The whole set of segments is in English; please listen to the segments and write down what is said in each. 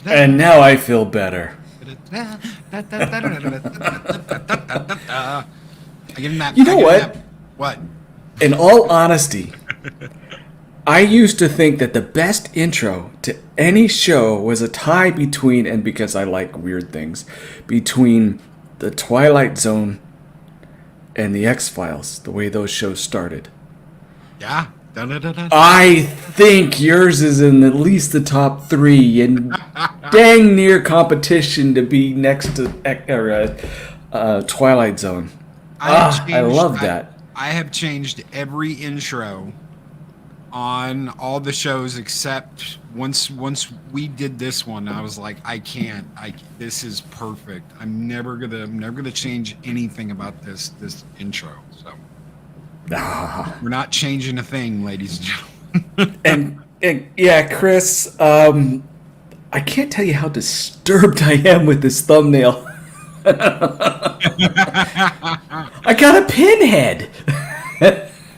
And now I feel better. I get in that. You I know get in what? that. What? In all honesty, I used to think that the best intro to any show was a tie between, and because I like weird things, between The Twilight Zone and The X Files, the way those shows started. Yeah. Da-da-da-da. I think yours is in at least the top three and dang near competition to be next to Twilight Zone. I have I changed. love that. I have changed every intro on all the shows except once we did this one. I was like, I can't. This is perfect. I'm never gonna change anything about this intro. So we're not changing a thing, ladies and gentlemen. And yeah, Chris, I can't tell you how disturbed I am with this thumbnail. I got a pinhead.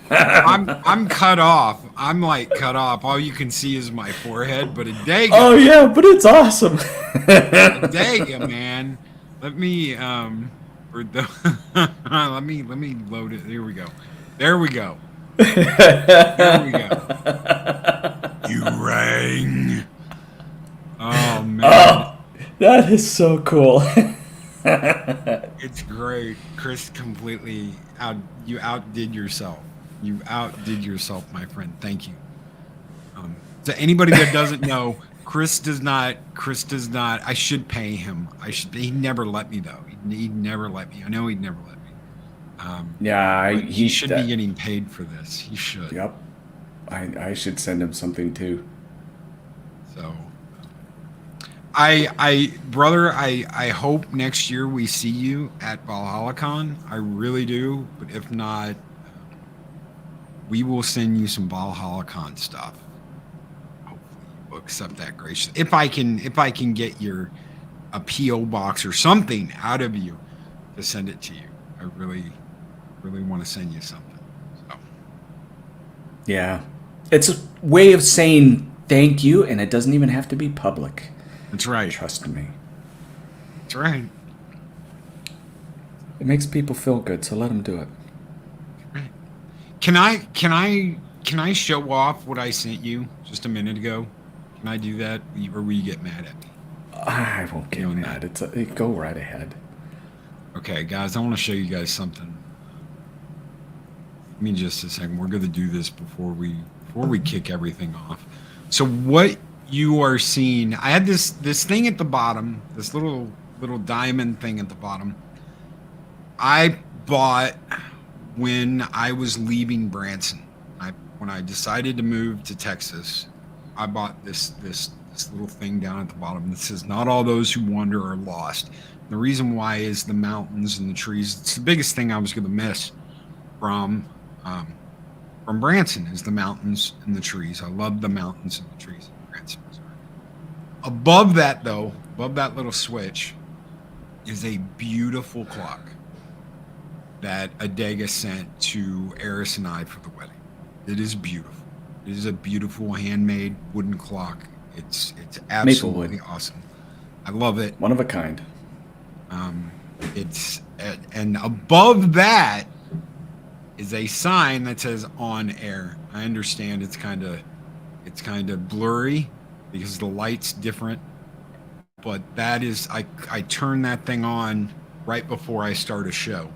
I'm cut off. I'm like cut off. All you can see is my forehead. But Oh Adega, yeah, but it's awesome. Adega, man. Let me for the let me load it. Here we go. There we go. There we go. You rang. Oh man, Oh, that is so cool. it's great. Chris completely you outdid yourself. You outdid yourself, my friend. Thank you. To anybody that doesn't know, Chris does not. Chris does not. I should pay him. I should. He never let me though. He never let me. I know he'd never let me. Yeah, But he should be that, getting paid for this. He should. yep. I should send him something too. So, brother, I hope next year we see you at ValhallaCon. I really do. But if not, we will send you some ValhallaCon stuff. Hopefully, you will accept that gracious. If I can get your a PO box or something out of you to send it to you, I really want to send you something. So, Yeah. It's a way of saying thank you, and it doesn't even have to be public. that's right. Trust me. That's right. It makes people feel good, so let them do it. Right. Can I show off what I sent you just a minute ago? Can I do that, or will you get mad at me? I won't get Doing mad. that. Go right ahead. Okay, guys, I want to show you guys something. Give me just a second. We're going to do this before we kick everything off. So what you are seeing, I had this thing at the bottom, this little diamond thing at the bottom. I bought when I was leaving Branson. When I decided to move to Texas, I bought this little thing down at the bottom that says, "Not all those who wander are lost." The reason why is the mountains and the trees. It's the biggest thing I was going to miss from Branson is the mountains and the trees. I love the mountains and the trees in Branson, Missouri. Above that, though, above that little switch, is a beautiful clock that Adega sent to Eris and I for the wedding. It is beautiful. It is a beautiful handmade wooden clock. It's absolutely Maplewood. awesome. I love it. One of a kind. It's and above that is a sign that says "on air." I understand it's kind of blurry because the light's different, but that is I turn that thing on right before I start a show.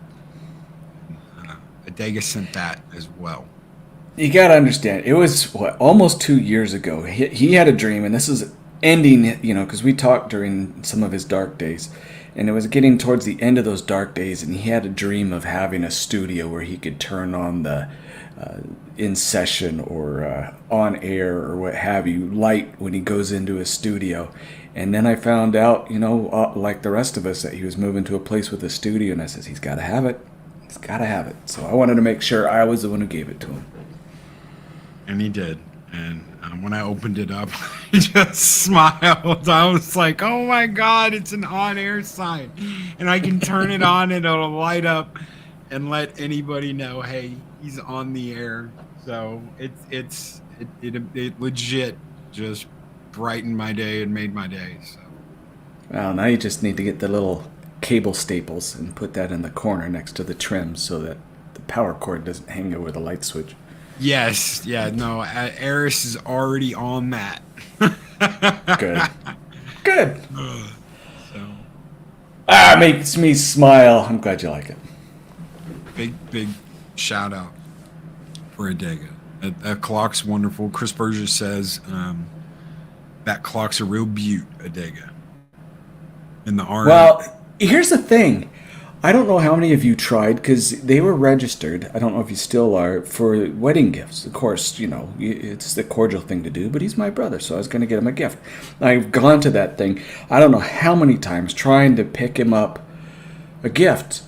Adega sent that as well. You gotta understand, it was almost 2 years ago. He had a dream, and this is ending, because we talked during some of his dark days, and it was getting towards the end of those dark days, and he had a dream of having a studio where he could turn on the in session or on air or what have you light when he goes into his studio. And then I found out, like the rest of us, that he was moving to a place with a studio, and I says he's got to have it. He's got to have it. So I wanted to make sure I was the one who gave it to him. And he did. And when I opened it up, I just smiled. I was like, "Oh my God, it's an on-air sign, and I can turn it on, and it'll light up, and let anybody know, hey, he's on the air." So it legit just brightened my day and made my day. So Well, now you just need to get the little cable staples and put that in the corner next to the trim so that the power cord doesn't hang over the light switch. Yes, yeah, no, Eris is already on that. Good. Good. So Ah, makes me smile. I'm glad you like it. big shout out for Adega. That clock's wonderful. Chris Berger says that clock's a real beaut, Adega. And the R. Well, here's the thing. I don't know how many of you tried because they were registered. I don't know if you still are for wedding gifts. Of course, it's the cordial thing to do, but he's my brother, so I was going to get him a gift. I've gone to that thing, I don't know how many times, trying to pick him up a gift.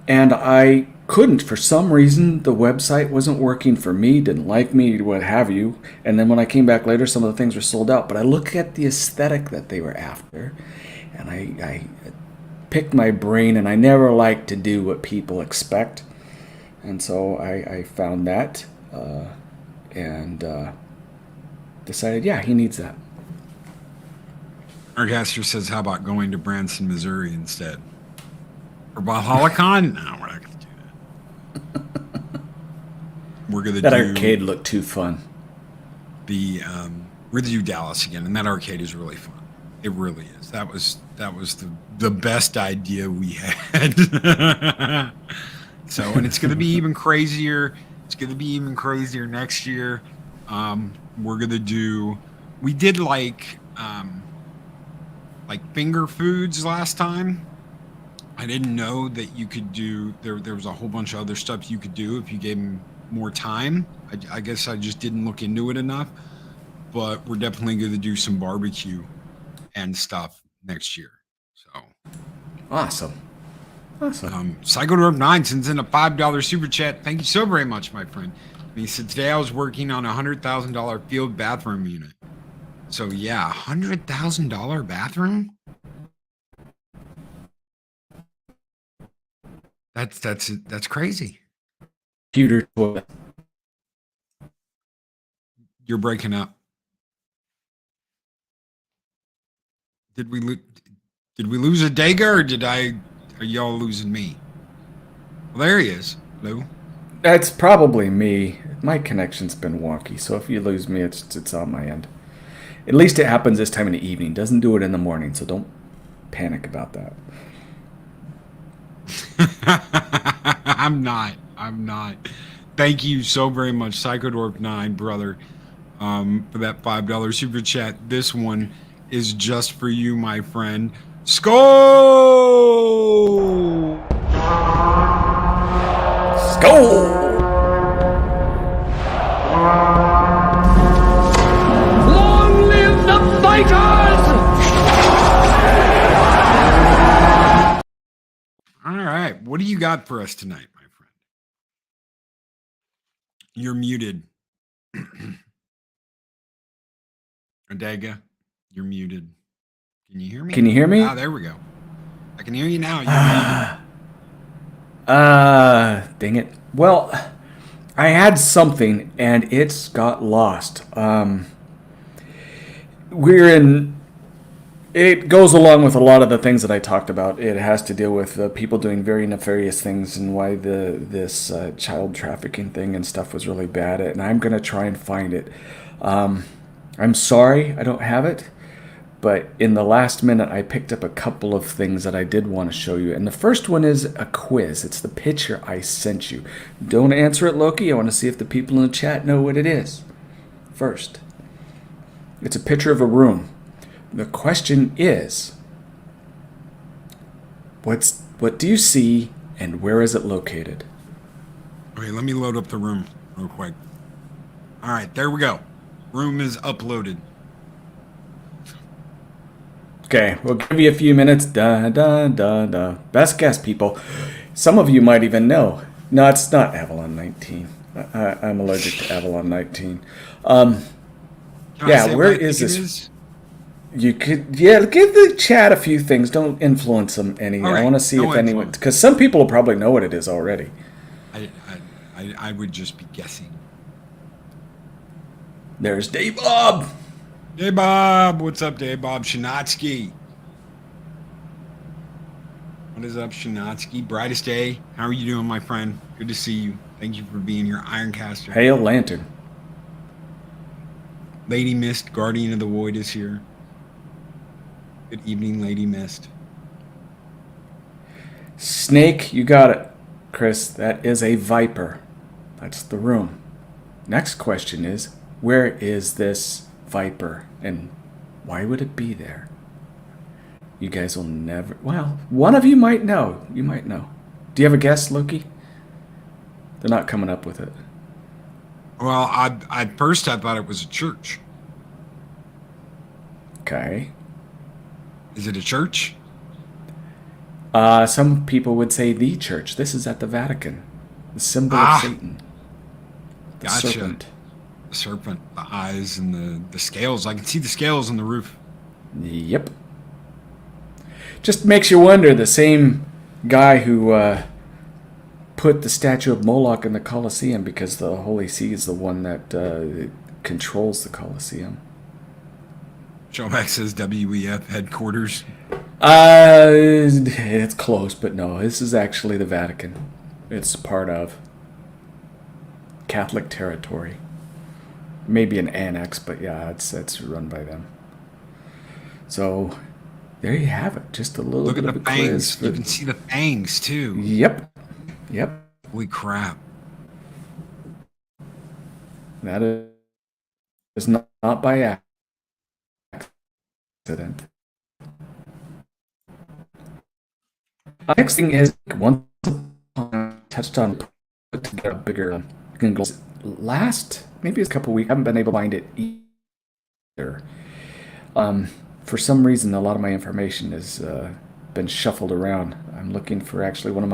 And I couldn't. For some reason, the website wasn't working for me, didn't like me, what have you. And then when I came back later, some of the things were sold out. But I look at the aesthetic that they were after, and I picked my brain, and I never like to do what people expect. And so I found that and decided, yeah, he needs that. Arcaster says, how about going to Branson, Missouri instead? Or Valhalla-Con? No, we're not going to do that. We're going to do... That arcade looked too fun. We're going to do Dallas again, and that arcade is really fun. It really is. That was the best idea we had. So, and it's going to be even crazier. It's going to be even crazier next year. We're going to do... We did like finger foods last time. I didn't know that you could do... There was a whole bunch of other stuff you could do if you gave them more time. I guess I just didn't look into it enough. But we're definitely going to do some barbecue and stuff next year. So Awesome. Psychodorp 9 sends in a $5 super chat. Thank you so very much, my friend. And he said, today I was working on a $100,000 field bathroom unit. So yeah, $100,000 bathroom? That's crazy. Computer toilet. You're breaking up. Did we lose Adega, or are y'all losing me? Well, there he is, Lou. That's probably me. My connection's been wonky, so if you lose me, it's on my end. At least it happens this time in the evening. Doesn't do it in the morning, so don't panic about that. I'm not. Thank you so very much, Psychodorp 9, brother, for that $5 super chat. This one is just for you, my friend. Skull! Long live the fighters! All right, what do you got for us tonight, my friend? You're muted. Adega, you're muted. Can you hear me? Can you hear me? Ah, there we go. I can hear you now. You're muted. Dang it. Well, I had something and it's got lost. It goes along with a lot of the things that I talked about. It has to deal with people doing very nefarious things and why this child trafficking thing and stuff was really bad. And I'm going to try and find it. I'm sorry I don't have it, but in the last minute I picked up a couple of things that I did want to show you. And the first one is a quiz. It's the picture I sent you. Don't answer it, Loki. I want to see if the people in the chat know what it is. First, it's a picture of a room. The question is, what do you see and where is it located? Okay, let me load up the room real quick. All right, there we go. Room is uploaded. Okay, we'll give you a few minutes. Best guess, people. Some of you might even know. No, it's not Avalon 19. I'm allergic to Avalon 19. Yeah, where is this? You could, give the chat a few things. Don't influence them any. Right. I want to see if anyone, because some people will probably know what it is already. I would just be guessing. There's Dave Bob. Hey Bob, what's up, Dave Bob Shinatsky? What is up, Shinatsky? Brightest day. How are you doing, my friend? Good to see you. Thank you for being here, Ironcaster. Hail Lantern. Lady Mist, Guardian of the Void is here. Good evening, Lady Mist. Snake, you got it. Chris, that is a viper. That's the room. Next question is, where is this viper and why would it be there? You guys will never... Well, one of you might know. You might know. Do you have a guess, Loki? They're not coming up with it. Well, at first I thought it was a church. Okay. Is it a church? Some people would say the church. This is at the Vatican. The symbol of Satan. The Gotcha. serpent. The serpent, the eyes, and the scales. I can see the scales on the roof. Yep. Just makes you wonder, the same guy who put the statue of Moloch in the Colosseum, because the Holy See is the one that controls the Colosseum. Showback says WEF headquarters. It's close, but no, this is actually the Vatican. It's part of Catholic territory. Maybe an annex, but yeah, it's run by them. So there you have it. Just a little Look bit at of the a fangs. quiz. You can see the fangs too. Yep. Holy crap. That is not by accident. Next thing is, once touched on, put together a bigger Google's last, maybe it's a couple weeks, I haven't been able to find it either. For some reason, a lot of my information has been shuffled around. I'm looking for actually one of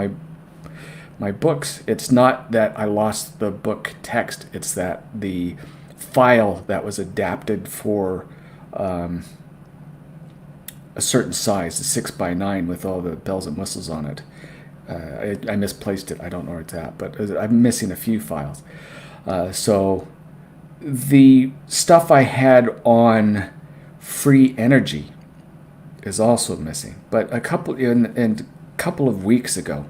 my books. It's not that I lost the book text, it's that the file that was adapted for a certain size, the 6x9 with all the bells and whistles on it. I misplaced it. I don't know where it's at, but I'm missing a few files. So the stuff I had on free energy is also missing. But a couple of weeks ago,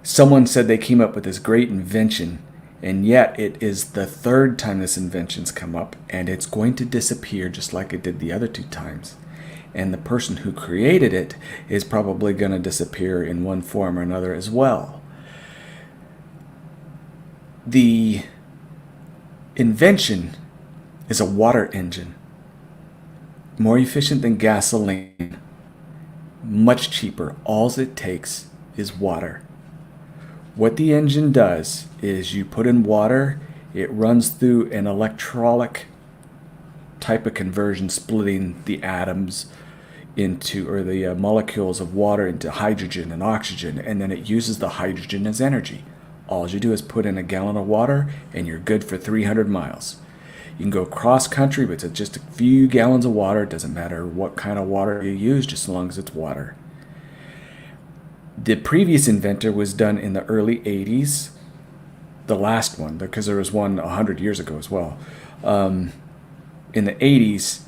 someone said they came up with this great invention, and yet it is the third time this invention's come up, and it's going to disappear just like it did the other two times. And the person who created it is probably going to disappear in one form or another as well. The invention is a water engine. More efficient than gasoline. Much cheaper. All it takes is water. What the engine does is you put in water, it runs through an electrolytic type of conversion, splitting the atoms into, or the molecules of water into hydrogen and oxygen, and then it uses the hydrogen as energy. All you do is put in a gallon of water and you're good for 300 miles. You can go cross country, but it's just a few gallons of water. It doesn't matter what kind of water you use, just as long as it's water. The previous inventor was done in the early 80s. The last one, because there was one 100 years ago as well, in the 80s,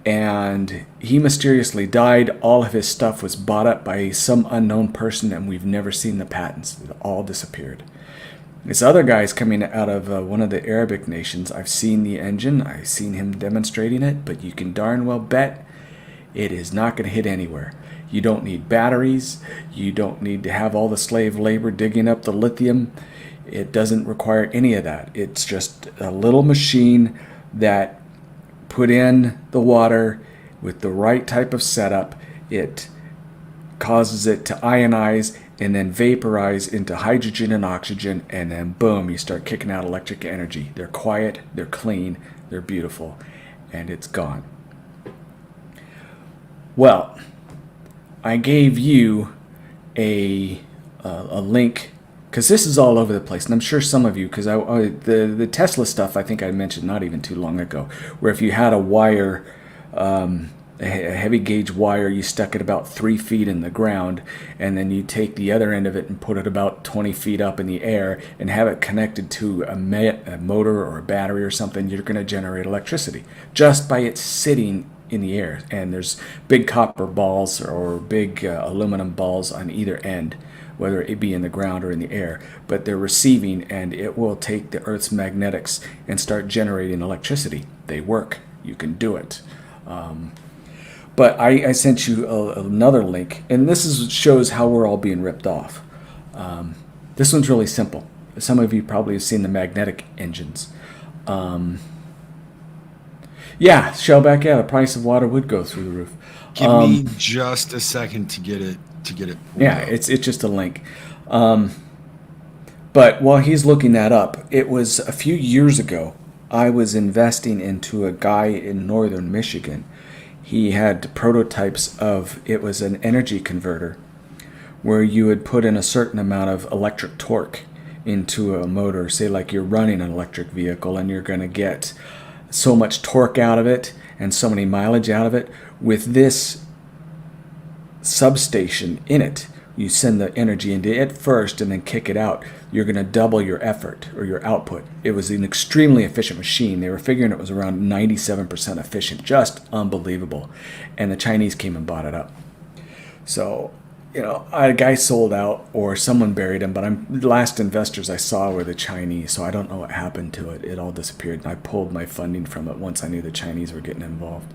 and he mysteriously died. All of his stuff was bought up by some unknown person, and we've never seen the patents. It all disappeared. This other guy's coming out of one of the Arabic nations. I've seen the engine. I've seen him demonstrating it, but you can darn well bet it is not going to hit anywhere. You don't need batteries. You don't need to have all the slave labor digging up the lithium. It doesn't require any of that. It's just a little machine that put in the water with the right type of setup. It causes it to ionize and then vaporize into hydrogen and oxygen, and then boom, you start kicking out electric energy. They're quiet, they're clean, they're beautiful, and it's gone. Well, I gave you a link, because this is all over the place, and I'm sure some of you, because the Tesla stuff I think I mentioned not even too long ago, where if you had a wire, a heavy gauge wire, you stuck it about 3 feet in the ground, and then you take the other end of it and put it about 20 feet up in the air and have it connected to a motor or a battery or something, you're going to generate electricity just by it sitting in the air, and there's big copper balls or big aluminum balls on either end, whether it be in the ground or in the air, but they're receiving, and it will take the Earth's magnetics and start generating electricity. They work. You can do it. But I sent you another link, and shows how we're all being ripped off. This one's really simple. Some of you probably have seen the magnetic engines. Yeah, Shellback. Yeah, the price of water would go through the roof. Give me just a second to get it. Pulled Yeah, up. it's just a link. But while he's looking that up, it was a few years ago. I was investing into a guy in northern Michigan. He had prototypes of, it was an energy converter where you would put in a certain amount of electric torque into a motor. Say like you're running an electric vehicle and you're going to get so much torque out of it and so many mileage out of it. With this substation in it, you send the energy into it first and then kick it out. You're going to double your effort or your output. It was an extremely efficient machine. They were figuring it was around 97% efficient. Just unbelievable. And the Chinese came and bought it up. So, a guy sold out or someone buried him, but the last investors I saw were the Chinese, so I don't know what happened to it. It all disappeared, and I pulled my funding from it once I knew the Chinese were getting involved.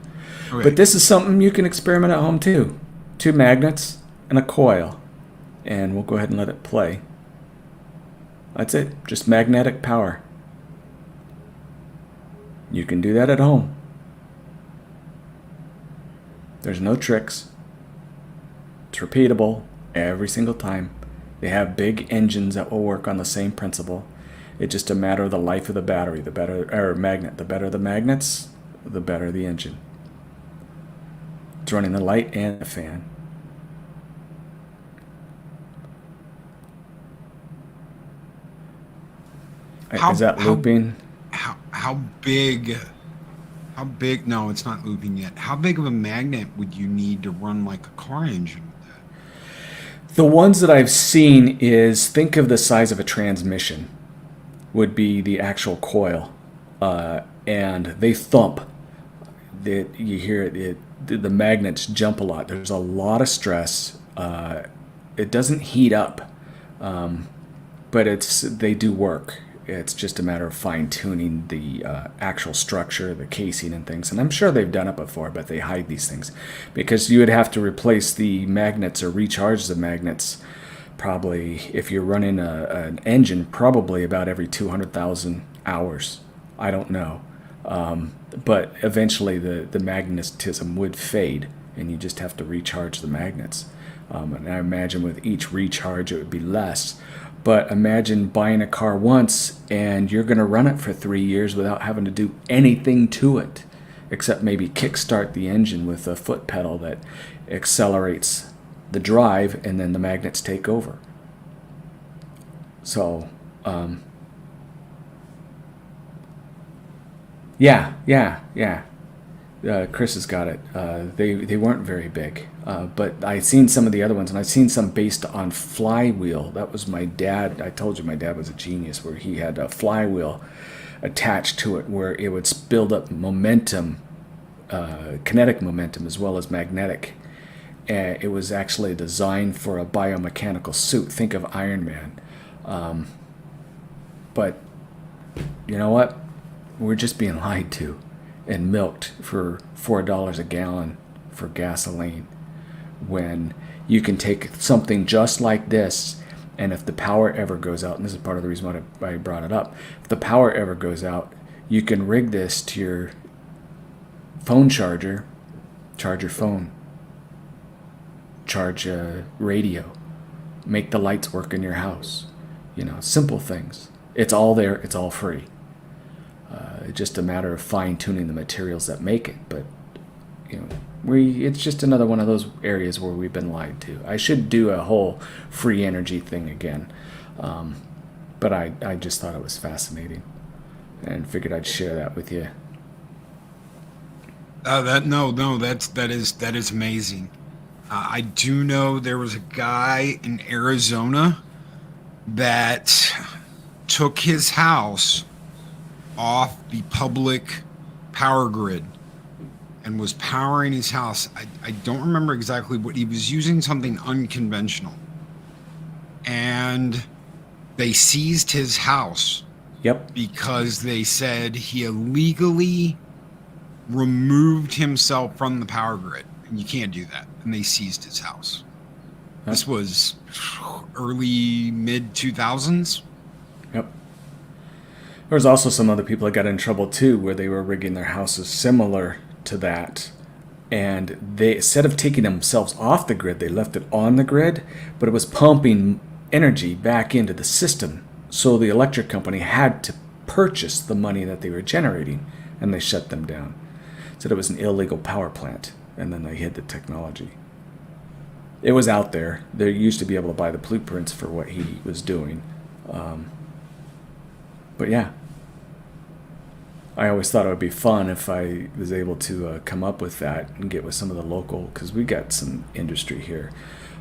Okay. But this is something you can experiment at home too. 2 magnets and a coil. And we'll go ahead and let it play. That's it. Just magnetic power. You can do that at home. There's no tricks. It's repeatable every single time. They have big engines that will work on the same principle. It's just a matter of the life of the battery. The better magnet. The better the magnets, the better the engine. It's running the light and the fan. Is that looping? How big? How big? No, it's not looping yet. How big of a magnet would you need to run like a car engine with that? The ones that I've seen is, think of the size of a transmission would be the actual coil, and they thump. You hear it. The magnets jump a lot. There's a lot of stress. It doesn't heat up, but they do work. It's just a matter of fine-tuning the actual structure, the casing and things. And I'm sure they've done it before, but they hide these things. Because you would have to replace the magnets or recharge the magnets probably, if you're running an engine, probably about every 200,000 hours. I don't know. But eventually the magnetism would fade, and you just have to recharge the magnets. And I imagine with each recharge it would be less. But imagine buying a car once and you're going to run it for 3 years without having to do anything to it, except maybe kickstart the engine with a foot pedal that accelerates the drive, and then the magnets take over. So, yeah. Chris has got it. They weren't very big, but I've seen some of the other ones, and I've seen some based on flywheel. That was my dad. I told you my dad was a genius, where he had a flywheel attached to it, where it would build up momentum, kinetic momentum as well as magnetic. It was actually designed for a biomechanical suit. Think of Iron Man. But you know what? We're just being lied to and milked for $4 a gallon for gasoline, when you can take something just like this, and if the power ever goes out, and this is part of the reason why I brought it up, if the power ever goes out, you can rig this to your phone charger, charge your phone, charge a radio, make the lights work in your house. Simple things. It's all there. It's all free. It's just a matter of fine-tuning the materials that make it. But it's just another one of those areas where we've been lied to. I should do a whole free energy thing again, but I just thought it was fascinating and figured I'd share that with you. That is amazing. I do know there was a guy in Arizona that took his house off the public power grid and was powering his house. I don't remember exactly what he was using, something unconventional. And they seized his house Yep. because they said he illegally removed himself from the power grid. And you can't do that. And they seized his house. Yep. This was early, mid 2000s. Yep. There was also some other people that got in trouble too, where they were rigging their houses similar to that. And they, instead of taking themselves off the grid, they left it on the grid, but it was pumping energy back into the system. So the electric company had to purchase the money that they were generating, and they shut them down. Said it was an illegal power plant, and then they hid the technology. It was out there. They used to be able to buy the blueprints for what he was doing. But yeah, I always thought it would be fun if I was able to come up with that and get with some of the local, because we got some industry here.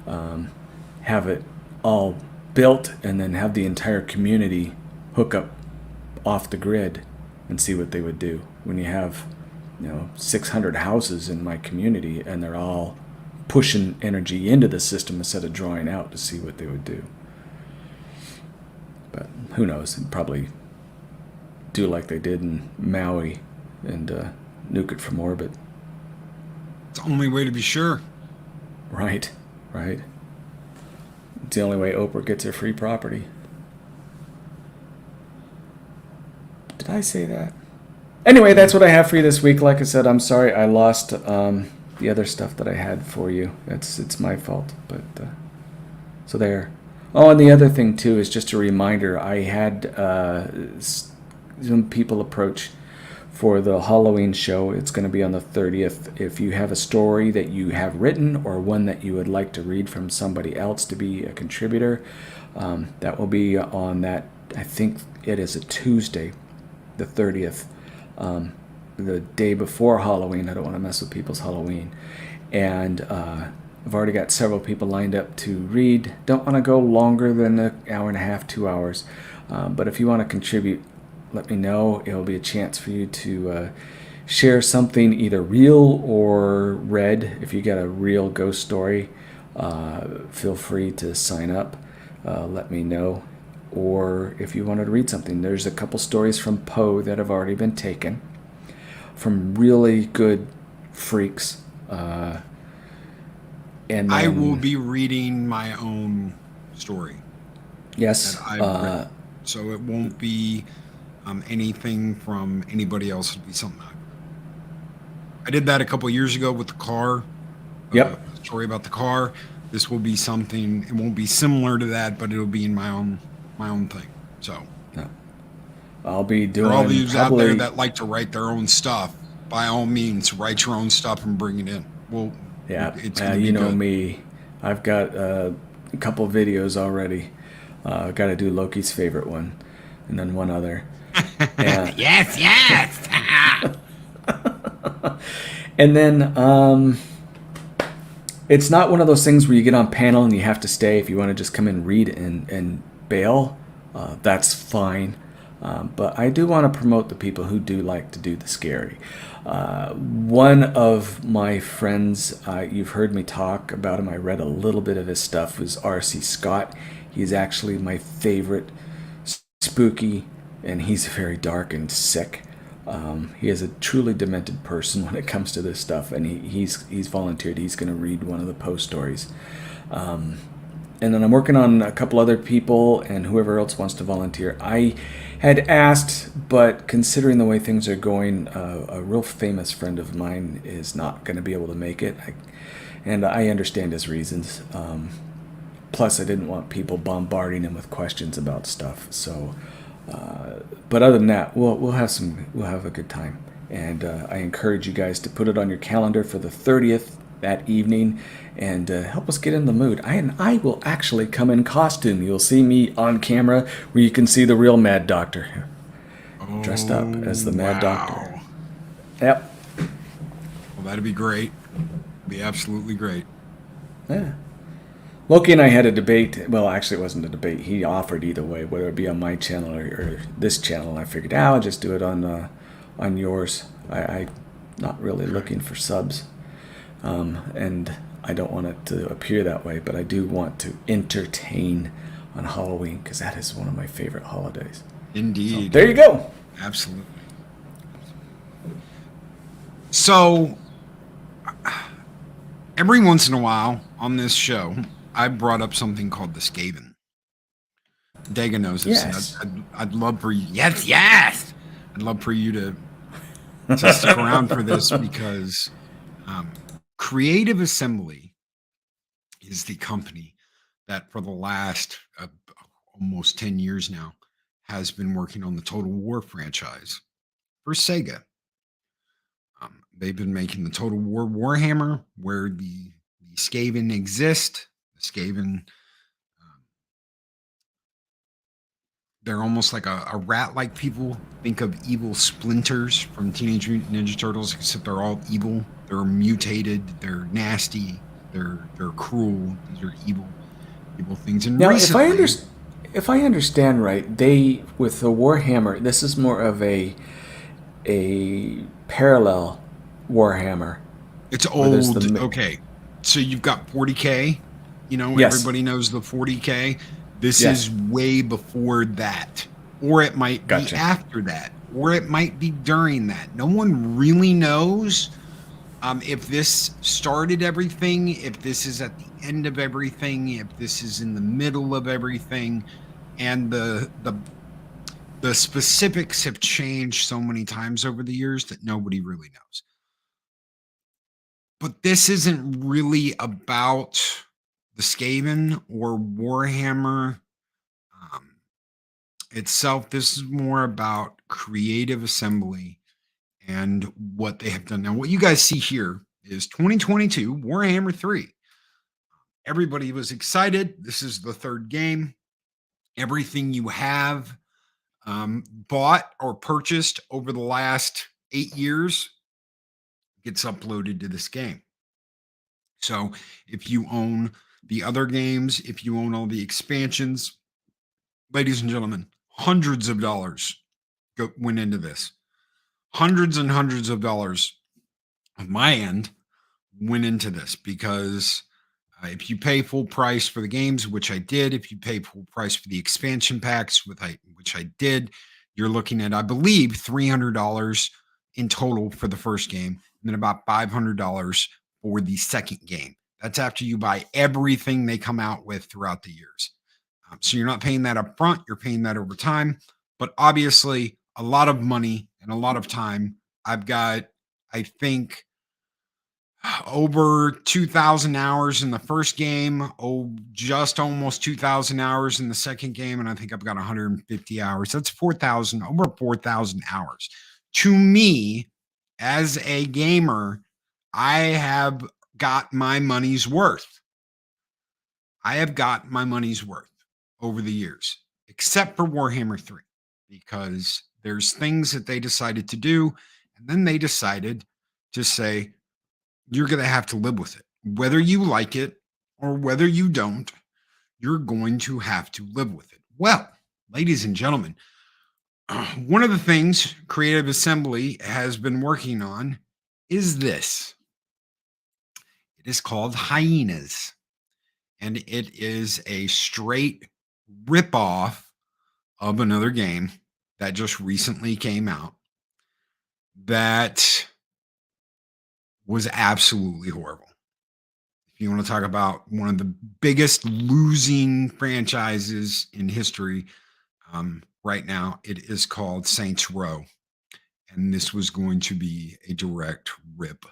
Have it all built and then have the entire community hook up off the grid and see what they would do. When you have, 600 houses in my community and they're all pushing energy into the system instead of drawing out, to see what they would do. But who knows? It'd probably do like they did in Maui and nuke it from orbit. It's the only way to be sure. Right. It's the only way Oprah gets her free property. Did I say that? Anyway, that's what I have for you this week. Like I said, I'm sorry I lost the other stuff that I had for you. It's my fault. But so there. Oh, and the other thing too is just a reminder. I had some people approach for the Halloween show. It's going to be on the 30th. If you have a story that you have written or one that you would like to read from somebody else to be a contributor, that will be on that. I think it is a Tuesday, the 30th, the day before Halloween. I don't want to mess with people's Halloween. And I've already got several people lined up to read. Don't want to go longer than an hour and a half, 2 hours. But if you want to contribute, let me know. It'll be a chance for you to share something either real or read. If you got a real ghost story, feel free to sign up. Let me know. Or if you wanted to read something, there's a couple stories from Poe that have already been taken from really good freaks. And then, I will be reading my own story. Yes. That I've written. So it won't be anything from anybody else. It'll be something I did that a couple years ago with the car. Yep. Story about the car. This will be something. It won't be similar to that, but it'll be in my own thing. So No. I'll be doing for all of you probably, out there that like to write their own stuff, by all means, write your own stuff and bring it in. Well, yeah, it's gonna be you know good. me. I've got a couple videos already. I've got to do Loki's favorite one, and then one other. And, Yes. and then it's not one of those things where you get on panel and you have to stay. If you want to just come and read and bail, that's fine. But I do want to promote the people who do like to do the scary. One of my friends, you've heard me talk about him, I read a little bit of his stuff, was R.C. Scott. He's actually my favorite spooky, and he's very dark and sick. He is a truly demented person when it comes to this stuff, and he's volunteered. He's going to read one of the Poe stories. And then I'm working on a couple other people, and whoever else wants to volunteer. I had asked, but considering the way things are going, a real famous friend of mine is not going to be able to make it. And I understand his reasons. Plus, I didn't want people bombarding him with questions about stuff. So, but other than that, we'll have a good time. And I encourage you guys to put it on your calendar for the 30th that evening, and help us get in the mood. I will actually come in costume. You'll see me on camera where you can see the real Mad Doctor, dressed up as the Mad Doctor. Yep. Well, that'd be great. Be absolutely great. Yeah. Loki and I had a debate. Well, actually, it wasn't a debate. He offered either way, whether it be on my channel or this channel. I figured, I'll just do it on yours. I not really looking for subs. And I don't want it to appear that way, but I do want to entertain on Halloween because that is one of my favorite holidays. Indeed. So, there you go. Absolutely. So, every once in a while on this show, I brought up something called the Skaven. Adega knows this. Yes. I'd love for you. Yes. I'd love for you to stick around for this because Creative Assembly is the company that for the last almost 10 years now has been working on the Total War franchise for Sega. They've been making the Total War Warhammer, where the Skaven exist. The Skaven, they're almost like a rat-like people. Think of evil splinters from Teenage Mutant Ninja Turtles, except they're all evil. They're mutated. They're nasty. They're cruel. These are evil things. And Now, recently, if I understand right, they with the Warhammer, this is more of a parallel Warhammer. it's Where there's old. the Okay, so you've got 40K. Yes. Everybody knows the 40K. This Yes. is way before that, or it might be Gotcha. after that, or it might be during that. No one really knows if this started everything, if this is at the end of everything, if this is in the middle of everything, and the specifics have changed so many times over the years that nobody really knows. But this isn't really about the Skaven or Warhammer itself. This is more about Creative Assembly and what they have done. Now, what you guys see here is 2022 Warhammer 3. Everybody was excited. This is the third game. Everything you have bought or purchased over the last 8 years gets uploaded to this game. So if you own the other games, if you own all the expansions, ladies and gentlemen, hundreds of dollars went into this. Hundreds and hundreds of dollars on my end went into this because if you pay full price for the games, which I did, if you pay full price for the expansion packs, which I did, you're looking at, I believe, $300 in total for the first game, and then about $500 for the second game. That's after you buy everything they come out with throughout the years. So you're not paying that up front, you're paying that over time. But obviously, a lot of money and a lot of time. I've got, I think, over 2,000 hours in the first game, just almost 2,000 hours in the second game, and I think I've got 150 hours. That's over 4,000 hours. To me, as a gamer, I have got my money's worth. I have got my money's worth over the years, except for Warhammer 3, because there's things that they decided to do, and then they decided to say, you're going to have to live with it. Whether you like it or whether you don't, you're going to have to live with it. Well, ladies and gentlemen, one of the things Creative Assembly has been working on is this. It is called Hyenas, and it is a straight ripoff of another game that just recently came out that was absolutely horrible. If you want to talk about one of the biggest losing franchises in history right now, it is called Saints Row. And this was going to be a direct rip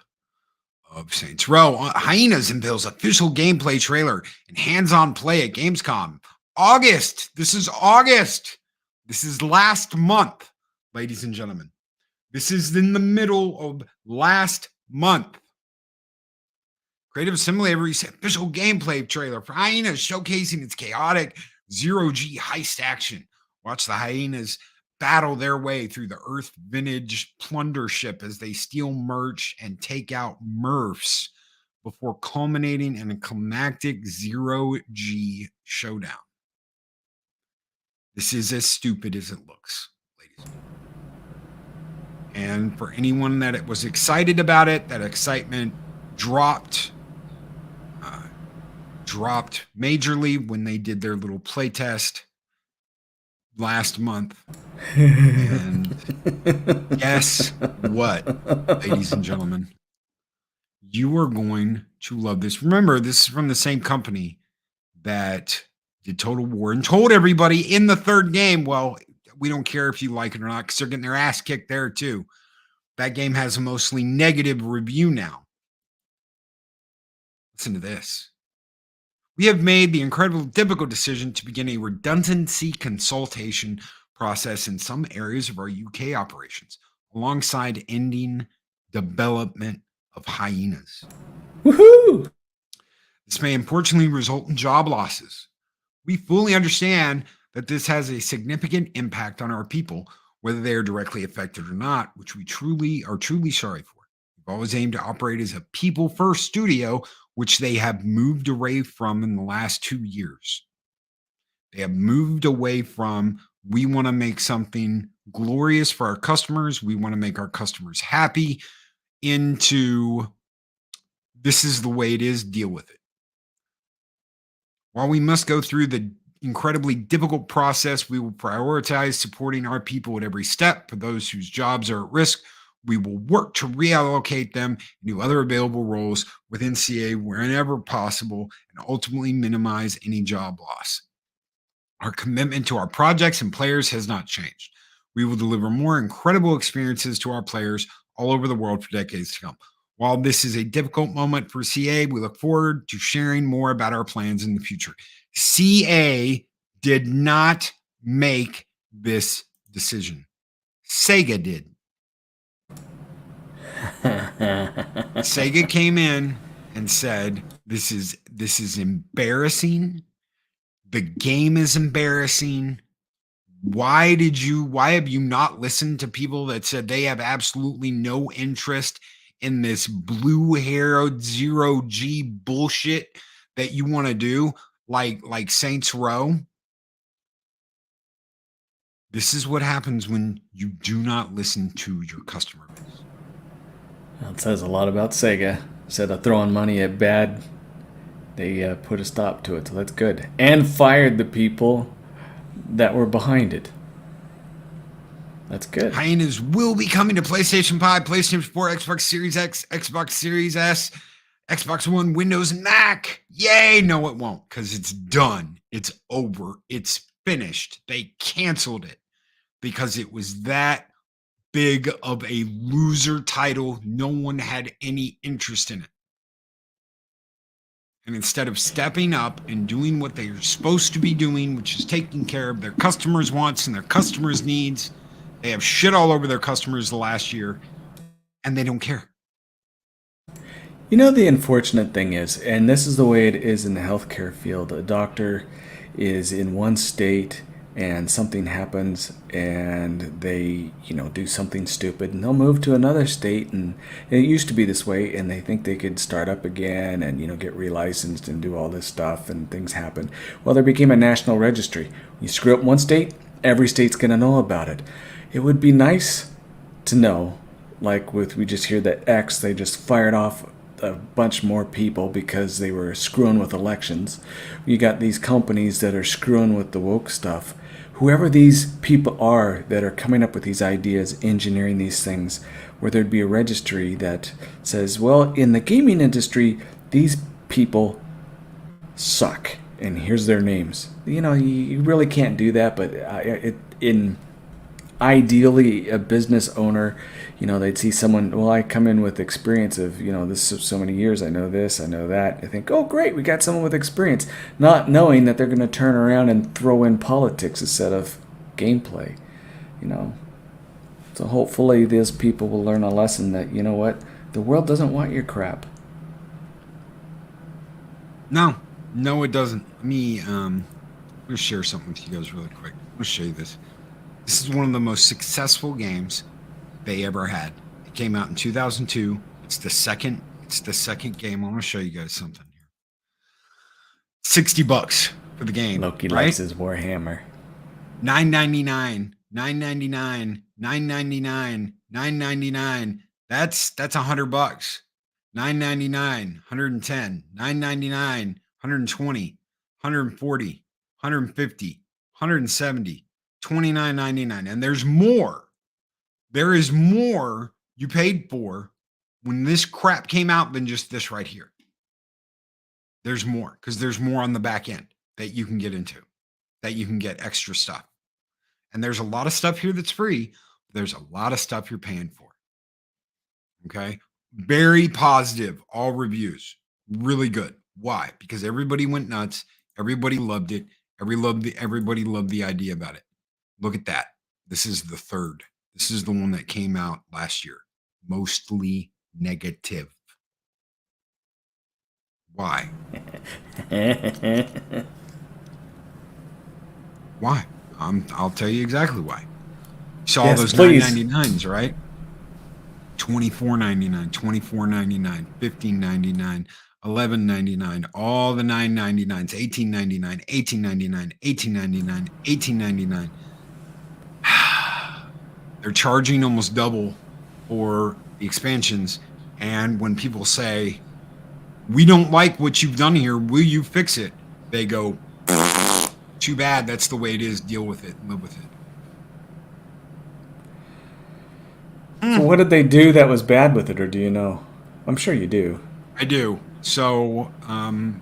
of Saints Row. Hyenas unveils official gameplay trailer and hands-on play at Gamescom. August. This is August. This is last month, ladies and gentlemen. This is in the middle of last month. Creative Assembly released official gameplay trailer for Hyenas, showcasing its chaotic zero-G heist action. Watch the Hyenas battle their way through the Earth vintage plunder ship as they steal merch and take out Murphs before culminating in a climactic zero-G showdown. This is as stupid as it looks, ladies And for anyone that it was excited about it, that excitement dropped majorly when they did their little play test last month. And guess what, ladies and gentlemen? You are going to love this. Remember, this is from the same company that did Total War and told everybody in the third game, well, we don't care if you like it or not, because they're getting their ass kicked there too. That game has a mostly negative review now. Listen to this. We have made the incredibly difficult decision to begin a redundancy consultation process in some areas of our UK operations, alongside ending development of Hyenas. Woohoo! This may unfortunately result in job losses. We fully understand that this has a significant impact on our people, whether they are directly affected or not, which we are truly sorry for. We've always aimed to operate as a people-first studio, which they have moved away from in the last 2 years. They have moved away from, we want to make something glorious for our customers, we want to make our customers happy, into, this is the way it is, deal with it. While we must go through the incredibly difficult process, we will prioritize supporting our people at every step. For those whose jobs are at risk, we will work to reallocate them into other available roles within CA wherever possible and ultimately minimize any job loss. Our commitment to our projects and players has not changed. We will deliver more incredible experiences to our players all over the world for decades to come. While this is a difficult moment for CA, we look forward to sharing more about our plans in the future. CA did not make this decision. Sega did. Sega came in and said, this is embarrassing. The game is embarrassing. Why have you not listened to people that said they have absolutely no interest in this blue-haired zero-G bullshit that you want to do, like Saints Row? This is what happens when you do not listen to your customer base. That says a lot about Sega. Instead of throwing money at bad, they put a stop to it, so that's good. And fired the people that were behind it. That's good. Hyenas will be coming to PlayStation 5, PlayStation 4, Xbox Series X, Xbox Series S, Xbox One, Windows, and Mac. Yay! No, it won't, because it's done. It's over. It's finished. They canceled it because it was that big of a loser title. No one had any interest in it. And instead of stepping up and doing what they're supposed to be doing, which is taking care of their customers' wants and their customers' needs, they have shit all over their customers the last year, and they don't care. You know, the unfortunate thing is, and this is the way it is in the healthcare field, a doctor is in one state and something happens and they, do something stupid and they'll move to another state, and it used to be this way, and they think they could start up again and, get relicensed and do all this stuff, and things happen. Well, there became a national registry. You screw up one state, every state's going to know about it. It would be nice to know, we just hear that X, they just fired off a bunch more people because they were screwing with elections. You got these companies that are screwing with the woke stuff. Whoever these people are that are coming up with these ideas, engineering these things, where there'd be a registry that says, well, in the gaming industry, these people suck, and here's their names. You really can't do that, but ideally, a business owner, they'd see someone, well, I come in with experience of, this is so many years, I know this, I know that. I think, oh, great, we got someone with experience, not knowing that they're going to turn around and throw in politics instead of gameplay, So hopefully these people will learn a lesson that, what, the world doesn't want your crap. No, it doesn't. I'm going to share something with you guys really quick. I'm going to show you this. This is one of the most successful games they ever had. It came out in 2002. It's the second game. I want to show you guys something here. $60 for the game. Loki right? likes his Warhammer. $9.99, $9.99, $9.99, $9.99. That's $100. $9.99, $110, $9.99, $120, $140, $150, $170, $29.99. And there's more. There is more you paid for when this crap came out than just this right here. There's more, because there's more on the back end that you can get into, that you can get extra stuff. And there's a lot of stuff here that's free. But there's a lot of stuff you're paying for. Okay. Very positive. All reviews. Really good. Why? Because everybody went nuts. Everybody loved it. Everybody loved the idea about it. Look at that. This is the third. This is the one that came out last year. Mostly negative. Why? Why? I'll tell you exactly why. You saw Yes, those please. $9.99s, right? $24.99, $24.99, $15.99, $11.99, all the $9.99s, $18.99, $18.99, $18.99, $18.99. They're charging almost double for the expansions. And when people say, we don't like what you've done here, will you fix it? They go, too bad, that's the way it is, deal with it, live with it. So what did they do that was bad with it, or do you know? I'm sure you do. I do. So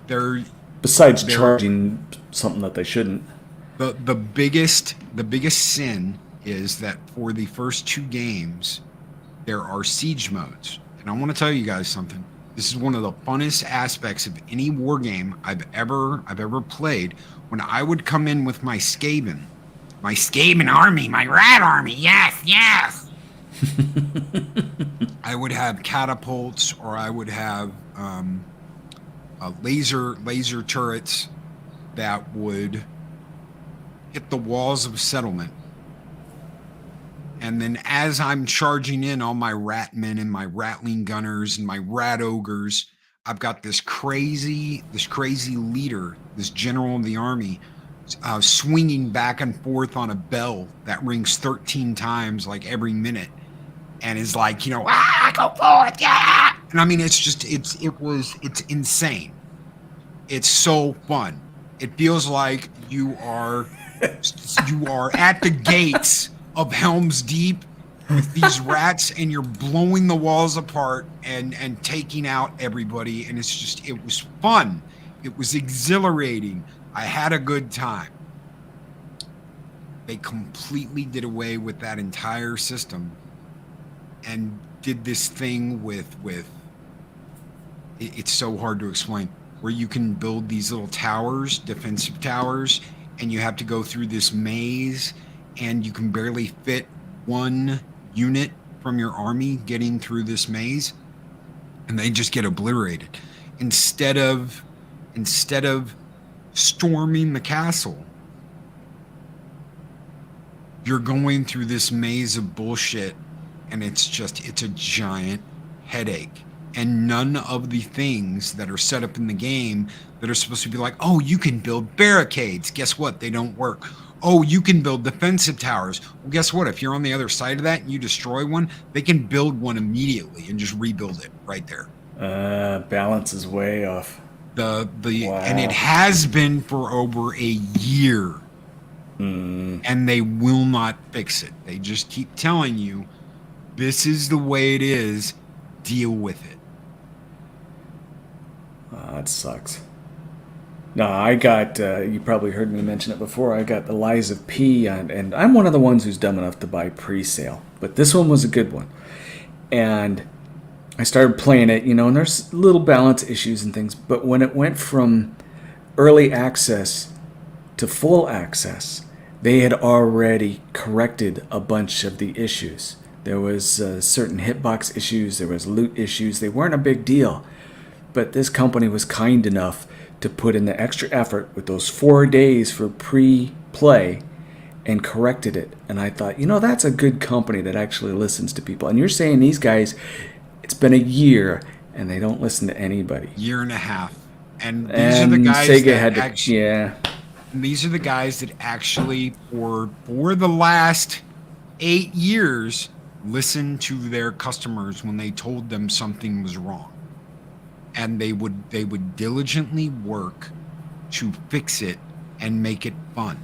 they're Besides charging something that they shouldn't. the biggest sin is that for the first 2 games there are siege modes. And I want to tell you guys something. This is one of the funnest aspects of any war game I've ever played. When I would come in with my Skaven army, my rat army, yes. I would have catapults, or I would have laser turrets that would hit the walls of settlement. And then as I'm charging in all my rat men and my ratling gunners and my rat ogres, I've got this crazy leader, this general of the army, swinging back and forth on a bell that rings 13 times like every minute, and is like, go forward, yeah. And I mean, it's insane. It's so fun. It feels like you are at the gates of Helm's Deep with these rats, and you're blowing the walls apart and taking out everybody. And it was fun. It was exhilarating. I had a good time. They completely did away with that entire system and did this thing with it's so hard to explain, where you can build these little towers, defensive towers, and you have to go through this maze, and you can barely fit one unit from your army getting through this maze, and they just get obliterated. Instead of storming the castle, you're going through this maze of bullshit, and it's a giant headache. And none of the things that are set up in the game that are supposed to be like, oh, you can build barricades. Guess what? They don't work. Oh, you can build defensive towers. Well, guess what? If you're on the other side of that and you destroy one, they can build one immediately and just rebuild it right there. Balance is way off. Wow. And it has been for over a year. And they will not fix it. They just keep telling you, this is the way it is. Deal with it. That sucks. No, I got, you probably heard me mention it before, I got the Lies of P, and I'm one of the ones who's dumb enough to buy pre-sale. But this one was a good one. And I started playing it, and there's little balance issues and things. But when it went from early access to full access, they had already corrected a bunch of the issues. There was certain hitbox issues, there was loot issues. They weren't a big deal. But this company was kind enough to put in the extra effort with those 4 days for pre-play and corrected it. And I thought, that's a good company that actually listens to people. And you're saying these guys, it's been a year and they don't listen to anybody. Year and a half. And these are the guys these are the guys that actually for the last 8 years listen to their customers when they told them something was wrong, and they would diligently work to fix it and make it fun.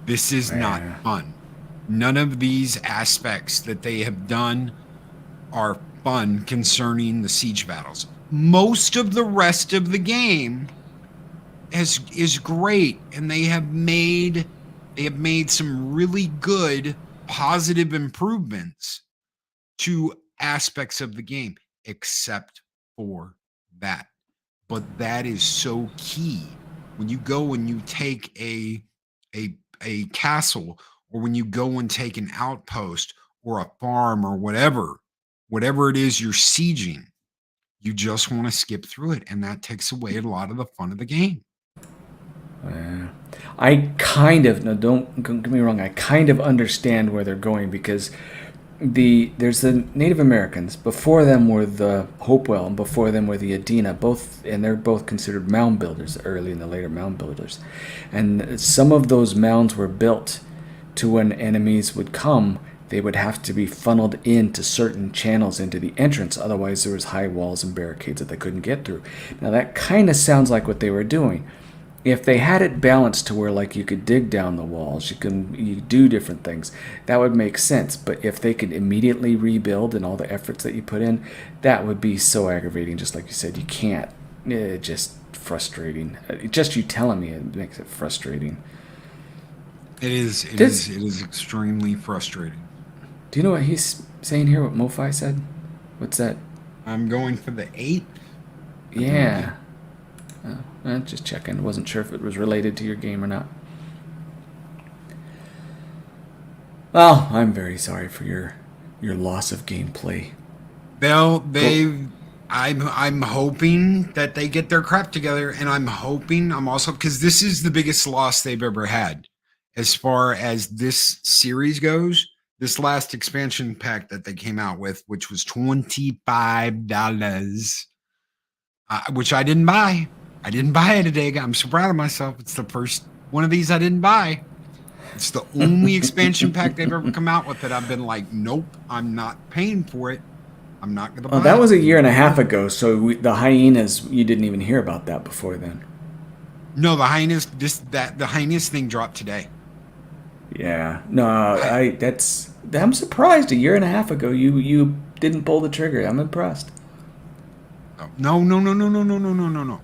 This is not Yeah. fun. None of these aspects that they have done are fun concerning the siege battles. Most of the rest of the game is great, and they have made some really good positive improvements to aspects of the game, except for that. But that is so key. When you go and you take a castle, or when you go and take an outpost or a farm or whatever it is you're sieging, you just want to skip through it, and that takes away a lot of the fun of the game. I kind of no, don't get me wrong. I kind of understand where they're going because there's the Native Americans. Before them were the Hopewell, and before them were the Adena. Both, and they're both considered mound builders, the early and the later mound builders. And some of those mounds were built to when enemies would come, they would have to be funneled into certain channels into the entrance. Otherwise, there was high walls and barricades that they couldn't get through. Now that kind of sounds like what they were doing. If they had it balanced to where like you could dig down the walls, you do different things, that would make sense. But if they could immediately rebuild and all the efforts that you put in, that would be so aggravating. Just like you said, you can't. Just frustrating. Just you telling me it makes it frustrating. It is extremely frustrating. Do you know what he's saying here? What MoFi said? What's that? I'm going for the 8th. Yeah. Just checking. Wasn't sure if it was related to your game or not. Well, I'm very sorry for your loss of gameplay. I'm hoping that they get their crap together, and I'm also, because this is the biggest loss they've ever had as far as this series goes. This last expansion pack that they came out with, which was $25, which I didn't buy. I didn't buy it, Adega. I'm so proud of myself. It's the first one of these I didn't buy. It's the only expansion pack they've ever come out with that I've been like, nope, I'm not paying for it. I'm not going to buy it. That was a year and a half ago, so the hyenas, you didn't even hear about that before then. No, the hyenas thing dropped today. Yeah. No, I'm surprised a year and a half ago you didn't pull the trigger. I'm impressed. No.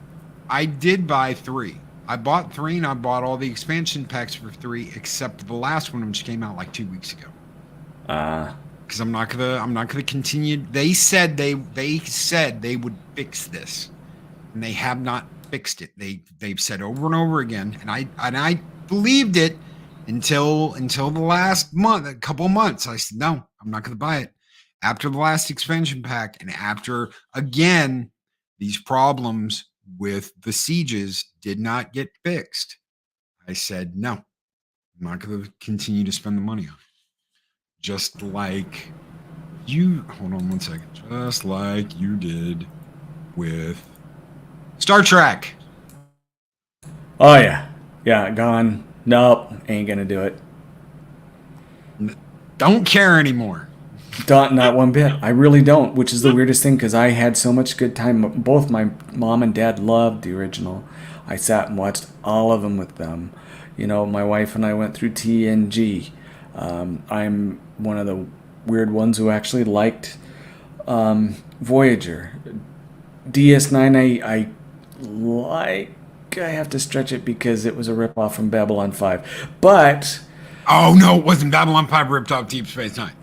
I did buy 3. I bought 3, and I bought all the expansion packs for 3, except the last one, which came out like 2 weeks ago. Because I'm not gonna continue. They said they would fix this, and they have not fixed it. They've said over and over again, and I believed it until the last month, a couple of months. I said no, I'm not gonna buy it. After the last expansion pack, and after again these problems with the sieges did not get fixed, I said, no, I'm not going to continue to spend the money on it. Just like you, hold on one second, just like you did with Star Trek. Oh, yeah. Yeah, gone. Nope, ain't going to do it. Don't care anymore. Not one bit. I really don't, which is the weirdest thing because I had so much good time. Both my mom and dad loved the original. I sat and watched all of them with them. You know, my wife and I went through TNG. I'm one of the weird ones who actually liked Voyager. DS9 I like. I have to stretch it because it was a ripoff from Babylon 5. But... Oh, no, it wasn't. Babylon 5 ripped off Deep Space Nine.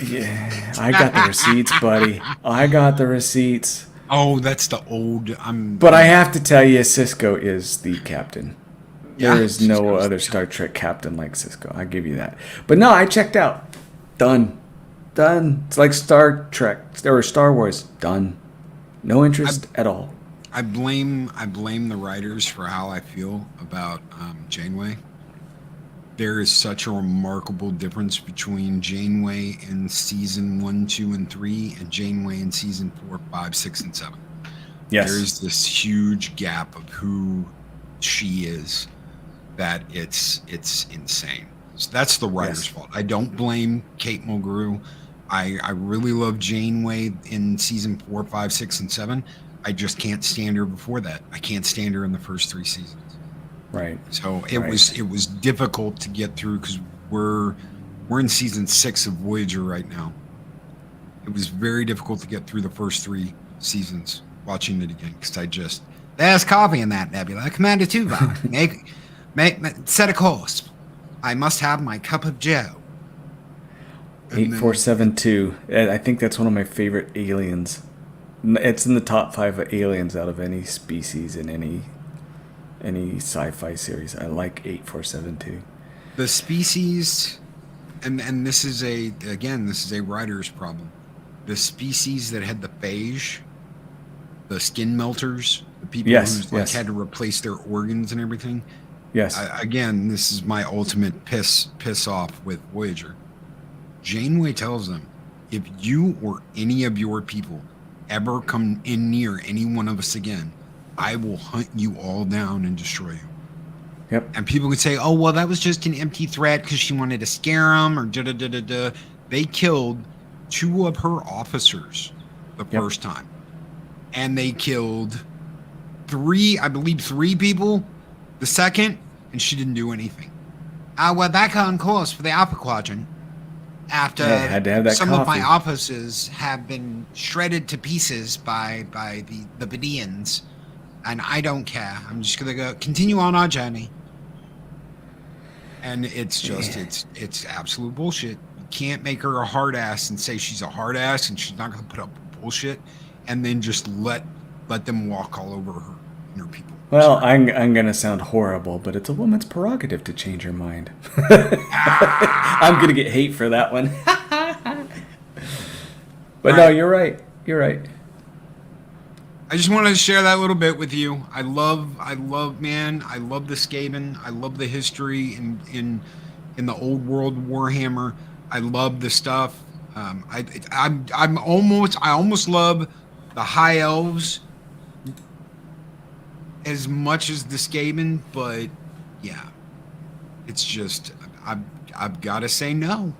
Yeah, I got the receipts, buddy. I got the receipts. Oh, that's the old... But I have to tell you, Cisco is the captain. Yeah, There is no other Star Trek captain like Cisco. I give you that. But no, I checked out. Done. It's like Star Trek or Star Wars. Done. No interest at all. I blame the writers for how I feel about Janeway. There is such a remarkable difference between Janeway in season 1, 2, and 3 and Janeway in season 4, 5, 6, and 7. Yes. There's this huge gap of who she is that it's insane. So that's the writer's fault. I don't blame Kate Mulgrew. I really love Janeway in season 4, 5, 6, and 7. I just can't stand her before that. I can't stand her in the first 3 seasons. Right. So it Right. was difficult to get through because we're in season 6 of Voyager right now. It was very difficult to get through the first 3 seasons watching it again because there's coffee in that nebula. Commander Tuvok, make set a course. I must have my cup of Joe. 8472. I think that's one of my favorite aliens. It's in the top 5 of aliens out of any species in any sci-fi series. I like 8472. The species, and this is a writer's problem. The species that had the phage, the skin melters, the people who had to replace their organs and everything. Yes. Again, this is my ultimate piss off with Voyager. Janeway tells them, if you or any of your people ever come in near any one of us again, I will hunt you all down and destroy you. Yep. And people would say, oh, well, that was just an empty threat because she wanted to scare them or da-da-da-da-da. They killed 2 of her officers the first time. And they killed 3 people the second, and she didn't do anything. Well, back on course for the Alpha Quadrant. After had to have that some coffee. of my officers have been shredded to pieces by the Bedians, and I don't care. I'm just gonna go continue on our journey. And it's just it's absolute bullshit. You can't make her a hard ass and say she's a hard ass and she's not gonna put up with bullshit, and then just let them walk all over her and her people. Well, I'm gonna sound horrible, but it's a woman's prerogative to change her mind. I'm gonna get hate for that one. But no, you're right. You're right. I just wanted to share that little bit with you. I love the Skaven. I love the history in the old world Warhammer. I love the stuff. I almost love the High Elves as much as the Skaven, but yeah, it's just I've got to say no.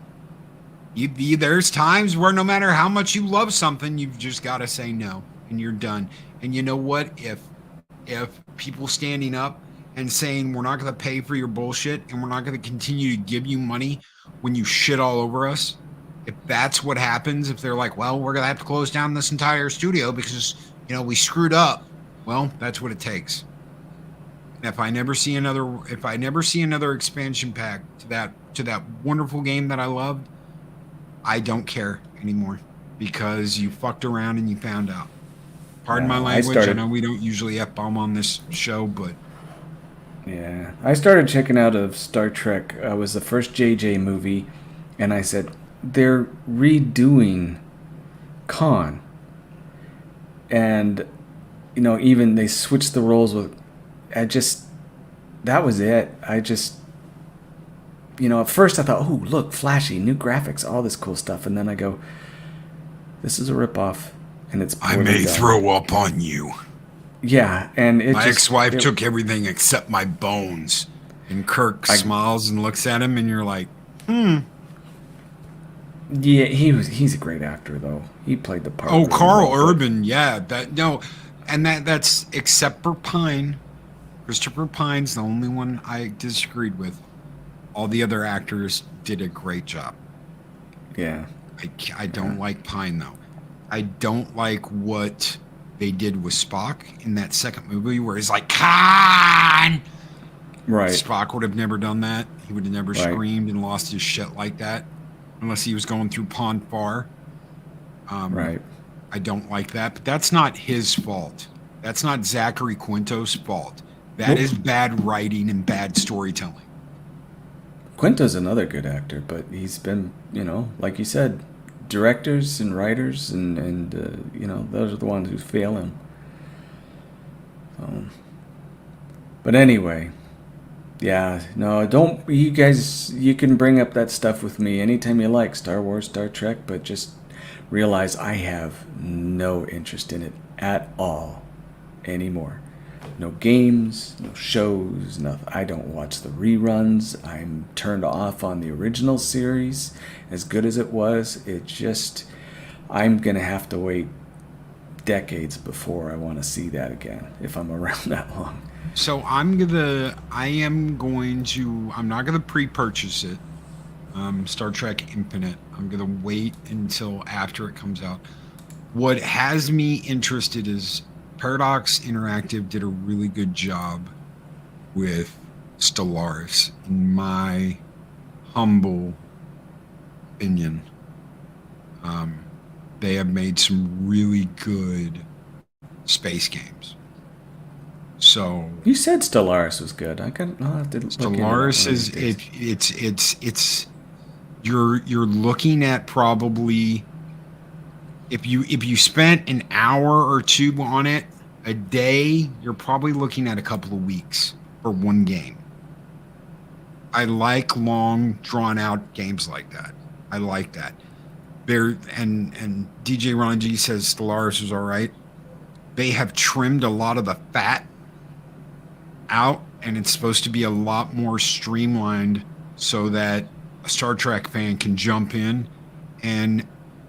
There's times where no matter how much you love something, you've just got to say no, and you're done. And you know what? If people standing up and saying we're not going to pay for your bullshit and we're not going to continue to give you money when you shit all over us, if that's what happens, if they're like, well, we're going to have to close down this entire studio because we screwed up. Well, that's what it takes. If I never see another expansion pack to that wonderful game that I loved, I don't care anymore because you fucked around and you found out. Pardon my language. I know we don't usually F-bomb on this show, but yeah, I started checking out of Star Trek. It was the first JJ movie, and I said they're redoing Khan, and even they switched the roles with. That was it. At first I thought, oh, look, flashy, new graphics, all this cool stuff. And then I go, this is a ripoff. And it's I may throw up on you. Yeah, and my ex-wife took everything except my bones. And Kirk smiles and looks at him, and you're like, Yeah, he's a great actor, though. He played the part. Oh, Carl Urban, yeah. That's except for Pine. Christopher Pine's the only one I disagreed with. All the other actors did a great job. Yeah. I don't like Pine, though. I don't like what they did with Spock in that second movie where he's like, Khan! Right. Spock would have never done that. He would have never screamed and lost his shit like that unless he was going through Pon farr. Right. I don't like that, but that's not his fault. That's not Zachary Quinto's fault. That is bad writing and bad storytelling. Quinto's another good actor, but he's been, like you said, directors and writers and those are the ones who fail him. But anyway, yeah, no, don't, you guys, you can bring up that stuff with me anytime you like, Star Wars, Star Trek, but just realize I have no interest in it at all anymore. No games, no shows, nothing. I don't watch the reruns. I'm turned off on the original series. As good as it was, I'm going to have to wait decades before I want to see that again if I'm around that long. So I'm not gonna pre-purchase it. Star Trek Infinite. I'm gonna wait until after it comes out. What has me interested is Paradox Interactive did a really good job with Stellaris, in my humble opinion. They have made some really good space games. So You said Stellaris was good. I'll have to look into that Stellaris one of is these days. it's you're looking at probably if you spent an hour or two on it a day, you're probably looking at a couple of weeks for one game. I like long drawn out games like that. I like that. And DJ Ron G says Stellaris is all right. They have trimmed a lot of the fat out, and it's supposed to be a lot more streamlined so that a Star Trek fan can jump in, and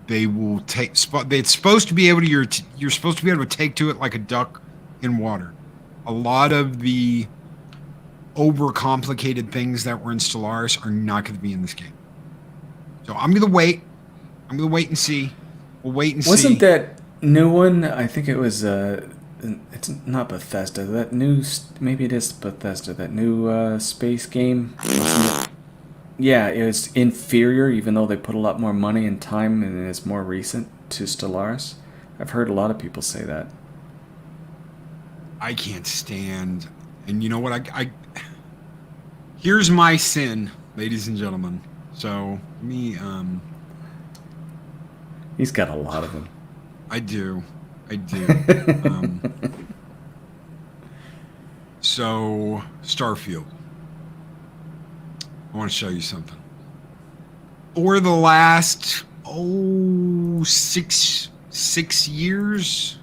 they will take. It's supposed to be able to. You're supposed to be able to take to it like a duck in water. A lot of the overcomplicated things that were in Stellaris are not going to be in this game. So I'm going to wait. I'm going to wait and see. We'll wait and see. Wasn't that new one? I think it was. It's not Bethesda. That new. Maybe it is Bethesda. That new space game. Yeah, it was inferior, even though they put a lot more money and time, and it's more recent to Stellaris. I've heard a lot of people say that. I can't stand. And you know what? Here's my sin, ladies and gentlemen. So me. He's got a lot of them. I do. So, Starfield. I want to show you something. For the last, 6 years.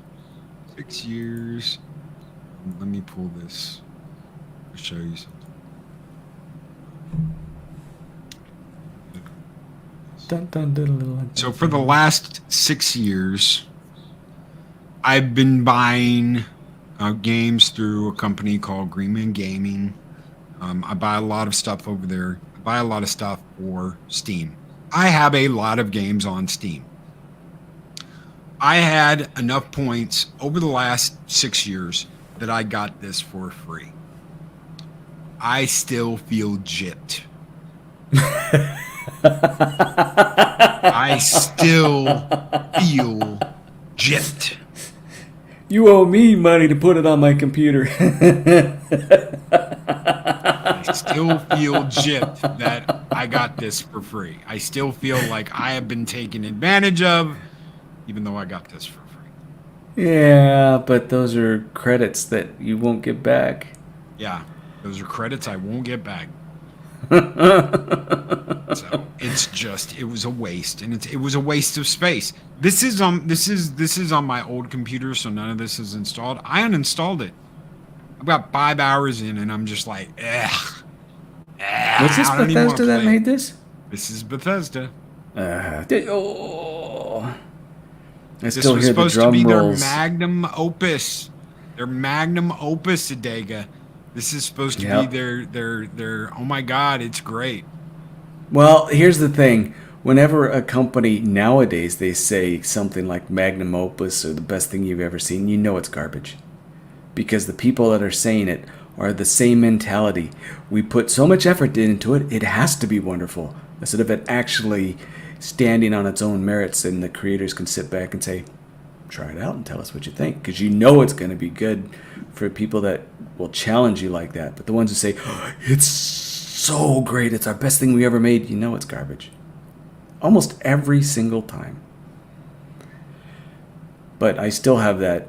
6 years. Let me pull this. I'll show you something. So for the last 6 years, I've been buying games through a company called Greenman Gaming. I buy a lot of stuff over there. I buy a lot of stuff for Steam. I have a lot of games on Steam. I had enough points over the last 6 years that I got this for free. I still feel gypped. I still feel gypped. You owe me money to put it on my computer. I still feel gypped that I got this for free. I still feel like I have been taken advantage of, even though I got this for free. Yeah, but those are credits that you won't get back. Yeah, those are credits I won't get back. So it was a waste, and it was a waste of space. This is on my old computer, so none of this is installed. I uninstalled it. I've got 5 hours in, and I'm just like, ugh. Was this Bethesda that made this? This is Bethesda. I This still was hear the supposed to drum be rolls. their magnum opus. Their magnum opus, Adega. This is supposed to be their. Oh my God, it's great. Well, here's the thing. Whenever a company nowadays they say something like magnum opus or the best thing you've ever seen, you know it's garbage. Because the people that are saying it are the same mentality. We put so much effort into it, it has to be wonderful. Instead of it actually standing on its own merits, and the creators can sit back and say, try it out and tell us what you think. Because you know it's going to be good for people that will challenge you like that. But the ones who say, oh, it's so great, it's our best thing we ever made, you know it's garbage. Almost every single time. But I still have that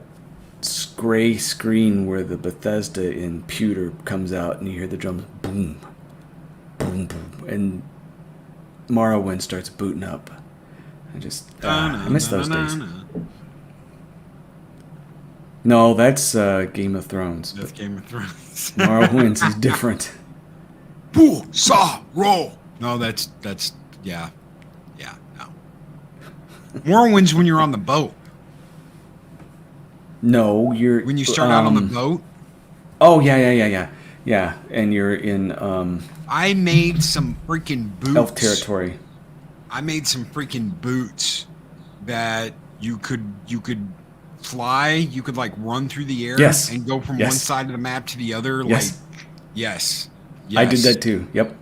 gray screen where the Bethesda in pewter comes out and you hear the drums boom, boom, boom, and Morrowind starts booting up. I miss those days. No, that's Game of Thrones. That's Game of Thrones. Morrowinds is different. Boo, saw, roll. No, that's yeah, no. Morrowinds when you're on the boat. No, you're When you start out on the boat. Oh yeah. And you're in I made some freaking boots. elf territory. I made some freaking boots that you could fly. You could like run through the air Yes. and go from one side of the map to the other. Yes. Like, yes. I did that too. Yep.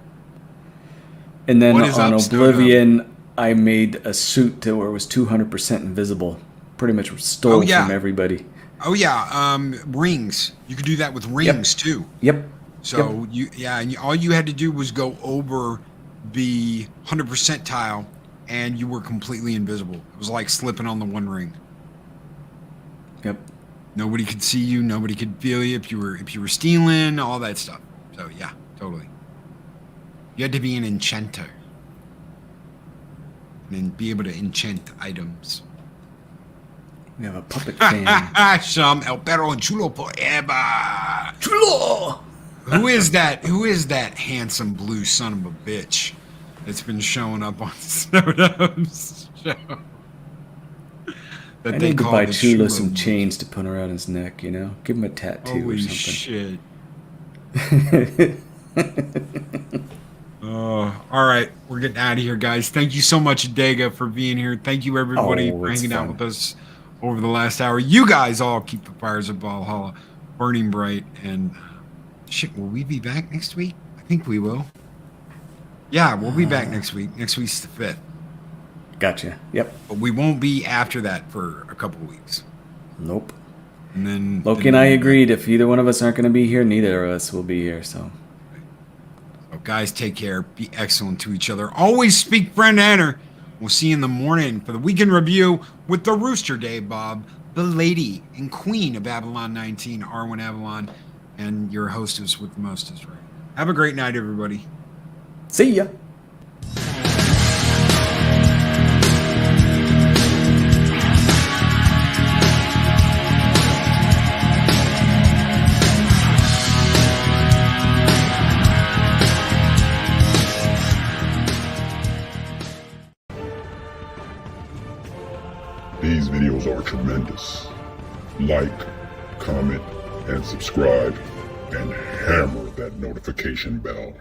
And then What is on up, Oblivion, I made a suit to where it was 200% invisible. Pretty much stole from everybody. Oh yeah, rings. You could do that with rings too. Yep. So all you had to do was go over the 100% tile, and you were completely invisible. It was like slipping on the one ring. Yep. Nobody could see you. Nobody could feel you if you were stealing, all that stuff. So yeah, totally. You had to be an enchanter and be able to enchant items. We have a puppet fan. Some El Perro and Chulo forever. Chulo! Who is that? Who is that handsome blue son of a bitch that's been showing up on Snowdome's show? That I need to buy Chulo some chains to put around his neck, you know? Give him a tattoo Holy or something. shit. All right, we're getting out of here, guys. Thank you so much, Adega, for being here. Thank you, everybody, for hanging out with us over the last hour. You guys all keep the fires of Valhalla burning bright. And shit, will we be back next week? I think we will. Yeah, we'll be back next week. Next week's the 5th. Gotcha. Yep. But we won't be after that for a couple of weeks. Nope. And then Loki and I agreed if either one of us aren't going to be here, neither of us will be here. So guys, take care. Be excellent to each other. Always speak friend honor. We'll see you in the morning for the weekend review with the Rooster Day, Bob, the lady and queen of Babylon 19, Arwen Avalon, and your hostess with the mostest, right? Have a great night, everybody. see ya. These videos are tremendous. Like, comment, and subscribe, and hammer that notification bell.